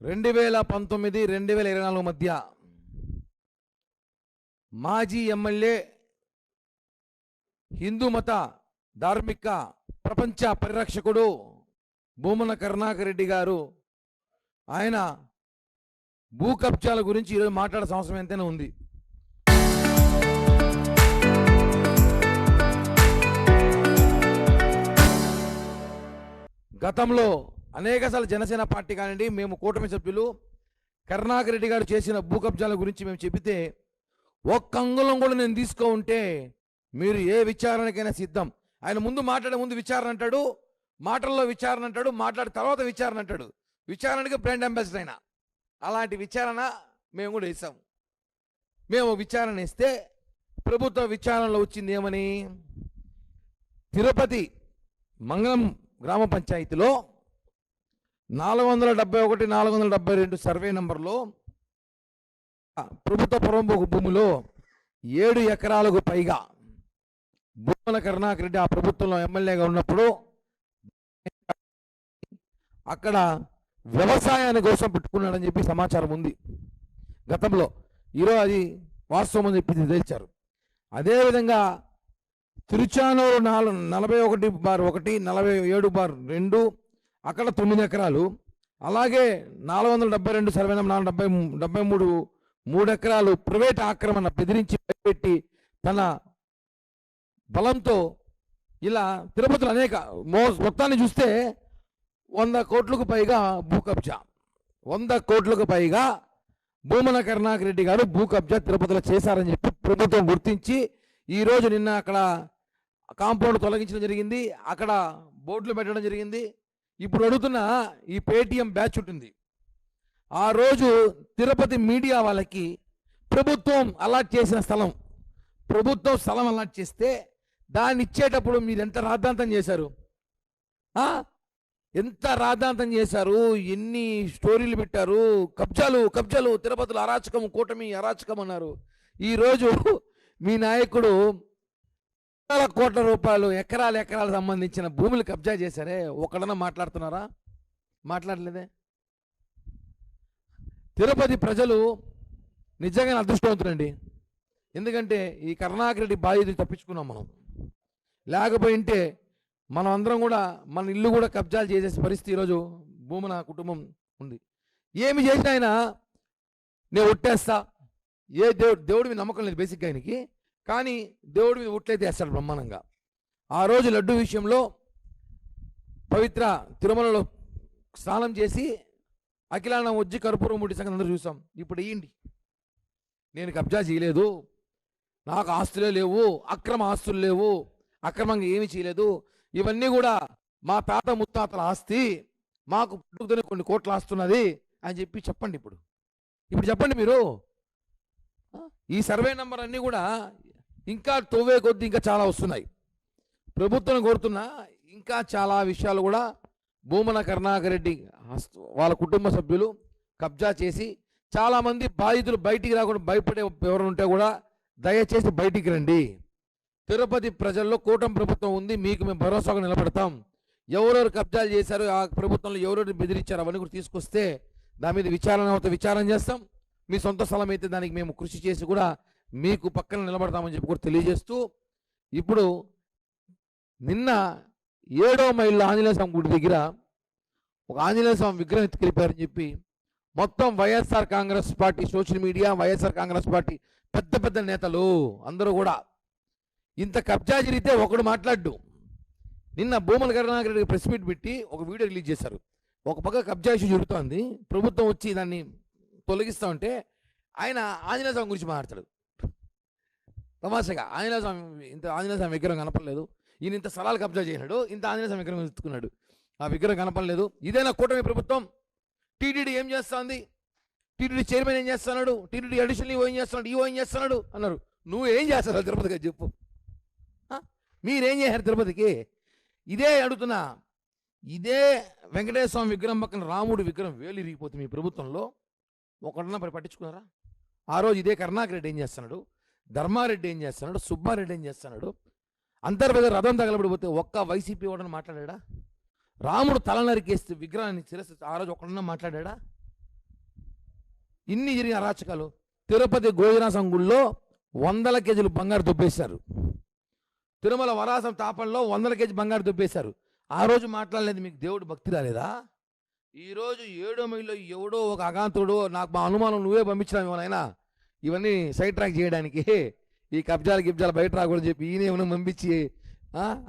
2019 2024 మధ్య మాజీ ఎమ్మెల్యే హిందూ మత ధార్మిక ప్రపంచ పరిరక్షకుడు భూమన కరుణాకర్ రెడ్డి గారు ఆయన భూ కబ్జాల గురించి ఈరోజు మాట్లాడే అవసరం ఎంతైనా ఉంది. గతంలో అనేకసార్లు జనసేన పార్టీ కానివ్వండి, మేము కూటమి సభ్యులు కరుణాకర్ రెడ్డి గారు చేసిన భూ కబ్జాల గురించి మేము చెబితే ఒక్క అంగుళం కూడా నేను తీసుకో ఉంటే మీరు ఏ విచారణకైనా సిద్ధం. ఆయన ముందు మాట్లాడే ముందు విచారణ అంటాడు, మాటల్లో విచారణ అంటాడు, మాట్లాడే తర్వాత విచారణ అంటాడు. విచారణకి బ్రాండ్ అంబాసిడర్ అయినా అలాంటి విచారణ మేము కూడా ఇస్తాం. మేము విచారణ ఇస్తే ప్రభుత్వ విచారణలో వచ్చింది ఏమని, తిరుపతి మంగళం గ్రామ పంచాయతీలో 471 472 సర్వే నంబర్లో ప్రభుత్వ పొరంబోకు భూమిలో 7 ఎకరాలకు పైగా భూమన కరుణాకర్ రెడ్డి ఆ ప్రభుత్వంలో ఎమ్మెల్యేగా ఉన్నప్పుడు అక్కడ వ్యవసాయాన్ని కోసం పెట్టుకున్నాడని చెప్పి సమాచారం ఉంది గతంలో. ఈరోజు అది వాస్తవం అని చెప్పి తెలిచారు. అదేవిధంగా తిరుచానూరు 41/1 47/2 అక్కడ 9 ఎకరాలు, అలాగే 472 సర్వే నంబర్ 473 3 ఎకరాలు ప్రైవేట్ ఆక్రమణ బెదిరించి పెట్టి తన బలంతో ఇలా తిరుపతిలో అనేక మొత్తాన్ని చూస్తే 100 కోట్లకు పైగా భూ కబ్జా, 100 కోట్లకు పైగా భూమన కరుణాకర్ రెడ్డి గారు భూ కబ్జా తిరుపతిలో చేశారని చెప్పి ప్రభుత్వం గుర్తించి ఈరోజు నిన్న అక్కడ కాంపౌండ్ తొలగించడం జరిగింది, అక్కడ బోర్డులు పెట్టడం జరిగింది. ఇప్పుడు అడుగుతున్న ఈ పేటీఎం బ్యాచ్ ఉంటుంది. ఆ రోజు తిరుపతి మీడియా వాళ్ళకి ప్రభుత్వం అలాట్ చేసిన స్థలం, ప్రభుత్వం స్థలం అలాట్ చేస్తే దాన్ని ఇచ్చేటప్పుడు మీరు ఎంత రాద్ధాంతం చేశారు, ఎంత రాద్ధాంతం చేశారు, ఎన్ని స్టోరీలు పెట్టారు. కబ్జాలు కబ్జాలు తిరుపతిలో అరాచకం, కూటమి అరాచకం అన్నారు. ఈరోజు మీ నాయకుడు వందల కోట్ల రూపాయలు ఎకరాలు సంబంధించిన భూములు కబ్జా చేశారే, ఒకడన్నా మాట్లాడుతున్నారా? మాట్లాడలేదే. తిరుపతి ప్రజలు నిజంగా అదృష్టవంతులండి. ఎందుకంటే ఈ కరుణాకర్ రెడ్డి బాధ్యత తప్పించుకున్నాం మనం. లేకపోయింటే మనం అందరం కూడా మన ఇల్లు కూడా కబ్జాలు చేసే పరిస్థితి ఈరోజు భూమన కుటుంబం ఉంది. ఏమి చేసినా ఆయన నేను ఒట్టేస్తా, ఏ దేవుడివి నమ్మకం లేదు బేసిక్గా ఆయనకి, కానీ దేవుడి మీద ఒట్లయితే వేస్తాడు బ్రహ్మాండంగా. ఆ రోజు లడ్డు విషయంలో పవిత్ర తిరుమలలో స్నానం చేసి అఖిలాండం వచ్చి కర్పూరం ముట్టి సంగతి అందరూ చూసాం. ఇప్పుడు ఇయ్యండి, నేను కబ్జా చేయలేదు, నాకు ఆస్తులే లేవు, అక్రమ ఆస్తులు లేవు, అక్రమంగా ఏమీ చేయలేదు, ఇవన్నీ కూడా మా తాత ముత్తాతల ఆస్తి, మాకు పుట్టుకతోనే కొన్ని కోట్ల ఆస్తున్నది అని చెప్పి చెప్పండి. ఇప్పుడు చెప్పండి మీరు. ఈ సర్వే నంబర్ అన్నీ కూడా ఇంకా తోవే కొద్దీ ఇంకా చాలా వస్తున్నాయి. ప్రభుత్వం కోరుతున్నా ఇంకా చాలా విషయాలు కూడా భూమన కరుణాకర్ రెడ్డి వాళ్ళ కుటుంబ సభ్యులు కబ్జా చేసి చాలామంది బాధితులు బయటికి రాకుండా భయపడే ఎవరు ఉంటే కూడా దయచేసి బయటికి రండి. తిరుపతి ప్రజల్లో కూటమి ప్రభుత్వం ఉంది, మీకు మేము భరోసాగా నిలబడతాం. ఎవరెవరు కబ్జాలు చేశారు, ఆ ప్రభుత్వంలో ఎవరెవరు బెదిరించారు అవన్నీ కూడా తీసుకొస్తే దాని మీద విచారణ చేస్తాం. మీ సొంత స్థలం అయితే దానికి మేము కృషి చేసి కూడా మీకు పక్కన నిలబడతామని చెప్పి కూడా తెలియజేస్తూ, ఇప్పుడు నిన్న 7వ మైళ్ళ ఆంజనేయ స్వామి గుడి దగ్గర ఒక ఆంజనేయ స్వామి విగ్రహం ఎత్తుకెళ్ళిపోయారని చెప్పి మొత్తం YSR Congress party social media, YSR Congress party పెద్ద పెద్ద నేతలు అందరూ కూడా ఇంత కబ్జా జరిగితే ఒకడు మాట్లాడు. నిన్న భూమన కరుణాకర్ రెడ్డి ప్రెస్ మీట్ పెట్టి ఒక వీడియో రిలీజ్ చేశారు. ఒక పక్క కబ్జా ఇష్యూ జరుగుతోంది, ప్రభుత్వం వచ్చి దాన్ని తొలగిస్తూ ఉంటే ఆయన ఆంజనేయ స్వామి గురించి మాట్లాడతాడు తమాషగా. ఆంజనేయ స్వామి విగ్రహం కనపడలేదు, ఈయన ఇంత స్థలాలు కబ్జా చేసినాడు, ఇంత ఆంజనేయ స్వామి విగ్రహం ఎత్తుకున్నాడు, ఆ విగ్రహం కనపడలేదు. ఇదేనా కూటమి ప్రభుత్వం? టీటీడీ ఏం చేస్తుంది, టీటీడీ చైర్మన్ ఏం చేస్తున్నాడు, టీటీడీ అడిషనల్ ఈఓ ఏం చేస్తున్నాడు, ఈఓ ఏం చేస్తున్నాడు అన్నారు. నువ్వు ఏం చేస్తావు తిరుపతికి చెప్పు, మీరేం చేశారు తిరుపతికి? ఇదే అడుగుతున్నా. ఇదే వెంకటేశ్వర స్వామి విగ్రహం పక్కన రాముడు విగ్రహం వేలు ఇరిగిపోతుంది మీ ప్రభుత్వంలో, ఒకడన్నా పట్టించుకున్నారా? ఆ రోజు ఇదే కరుణాకర్ రెడ్డి ఏం చేస్తున్నాడు, ధర్మారెడ్డి ఏం చేస్తున్నాడు, సుబ్బారెడ్డి ఏం చేస్తున్నాడు, అంతర్వేద రథం తగలబడిపోతే ఒక్క వైసీపీ వాడని మాట్లాడా? రాముడు తల నరికేస్తే విగ్రహాన్ని శిరస్సు ఆ రోజు ఒకడన్నా మాట్లాడా? ఇన్ని జరిగిన అరాచకాలు. తిరుపతి గోవిందరాజం గుళ్ళో 100 కేజీలు బంగారు దొబ్బేశారు. తిరుమల వరాసం తాపంలో 100 కేజీ బంగారు దొబ్బేశారు. ఆ రోజు మాట్లాడలేదు, మీకు దేవుడు భక్తి రాలేదా? ఈరోజు 7 మైల్లో ఎవడో ఒక అగాంతుడు, నాకు మా అనుమానం నువ్వే పంపించినావు ఏమైనా ఇవన్నీ సైడ్ ట్రాక్ చేయడానికి, ఈ గిబ్జాలు బయట రాకూడదు చెప్పి ఈయన ఏమైనా పంపించి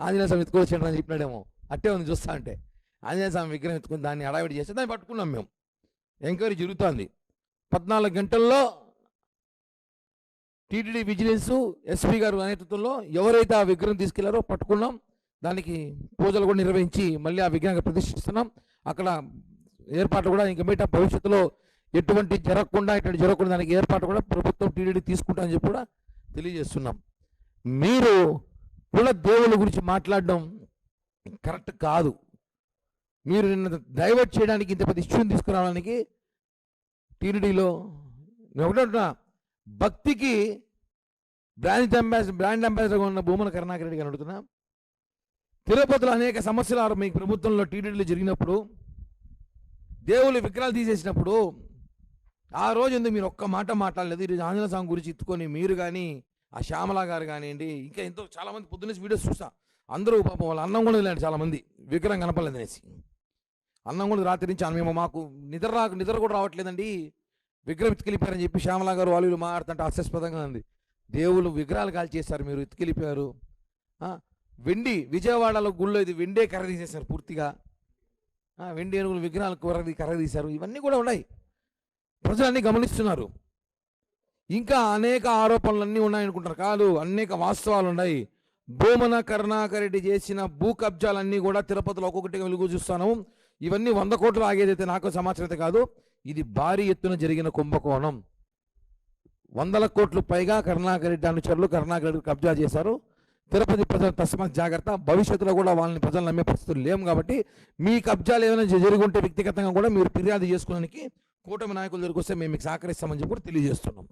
ఆంజనేయ స్వామి ఎత్తుకోవచ్చండి అని చెప్పినాడేమో. అట్టే ఉంది చూస్తా అంటే. ఆంజనేయ స్వామి విగ్రహం ఎత్తుకుని దాన్ని హడావిడి చేస్తే దాన్ని పట్టుకున్నాం మేము. ఎంక్వైరీ జరుగుతుంది. 14 గంటల్లో టీటీడీ విజిలెన్స్ ఎస్పీ గారు నేతృత్వంలో ఎవరైతే ఆ విగ్రహం తీసుకెళ్లారో పట్టుకున్నాం. దానికి పూజలు కూడా నిర్వహించి మళ్ళీ ఆ విగ్రహాన్ని ప్రతిష్ఠిస్తున్నాం. అక్కడ ఏర్పాట్లు కూడా ఇంకా మిగతా భవిష్యత్తులో ఎటువంటి జరగకుండా దానికి ఏర్పాటు కూడా ప్రభుత్వం టీటీడీ తీసుకుంటామని చెప్పి కూడా తెలియజేస్తున్నాం. మీరు కుల దేవుళ్ళ గురించి మాట్లాడడం కరెక్ట్ కాదు. మీరు నిన్న డైవర్ట్ చేయడానికి ఇంత పెద్ద ఇష్యూని తీసుకురావడానికి టీటీడీలో నేను ఒకటే భక్తికి బ్రాండ్ అంబాసిడర్గా ఉన్న భూమన కరుణాకర్ రెడ్డి గారు అడుగుతున్నా. తిరుపతిలో అనేక సమస్యలు మీకు ప్రభుత్వంలో టీటీడీలో జరిగినప్పుడు, దేవుళ్ళు విగ్రహాలు తీసేసినప్పుడు ఆ రోజు ఎందుకు మీరు ఒక్క మాట మాట్లాడలేదు? ఈరోజు ఆంజనేయ స్వామి గురించి ఎత్తుకొని మీరు కానీ ఆ శ్యామల గారు కానివ్వండి, ఇంకా ఎంతో చాలామంది పొద్దున్నేసి వీడియోస్ చూసా. అందరూ పాపం వాళ్ళ అన్నం కూడా వెళ్ళండి, చాలామంది విగ్రహం కనపడలేదు అనేసి అన్నం కూడా రాత్రి నుంచి మేము మాకు నిద్ర కూడా రావట్లేదండి, విగ్రహం ఎత్తుకెళ్ళిపోయారని చెప్పి శ్యామల గారు వాళ్ళు మాట్లాడుతుంటే హాస్యాస్పదంగా ఉంది. దేవుళ్ళు విగ్రహాలు కాల్ చేశారు, మీరు ఎత్తుకెళ్ళిపోయారు. వెండి విజయవాడలో గుళ్ళో ఇది వెండే కర్ర తీసేశారు పూర్తిగా. వెండి ఏనుగులు విగ్రహాలు కర్ర తీశారు. ఇవన్నీ కూడా ఉన్నాయి, ప్రజలన్నీ గమనిస్తున్నారు. ఇంకా అనేక ఆరోపణలన్నీ ఉన్నాయనుకుంటారు, కాదు, అనేక వాస్తవాలు ఉన్నాయి. భూమన కరుణాకర్ రెడ్డి చేసిన భూ కబ్జాలన్నీ కూడా తిరుపతిలో ఒక్కొక్కటిగా వెలుగు చూస్తాను. ఇవన్నీ 100 కోట్లు ఆగేదైతే నాకు సమాచారం అయితే కాదు, ఇది భారీ ఎత్తున జరిగిన కుంభకోణం. 100 కోట్లు పైగా కరుణాకర్ రెడ్డి అనుచరులు కరుణాకర్ రెడ్డి కబ్జా చేశారు. తిరుపతి ప్రజలు తస్మాత్ జాగ్రత్త. భవిష్యత్తులో కూడా వాళ్ళని ప్రజలు నమ్మే పరిస్థితులు లేము కాబట్టి మీ కబ్జాలు ఏమైనా జరిగి ఉంటే వ్యక్తిగతంగా కూడా మీరు ఫిర్యాదు చేసుకోవడానికి కూటమి నాయకుల దగ్గరికి వస్తే మేము మీకు సహకరిస్తామని చెప్పి కూడా తెలియజేస్తున్నాం.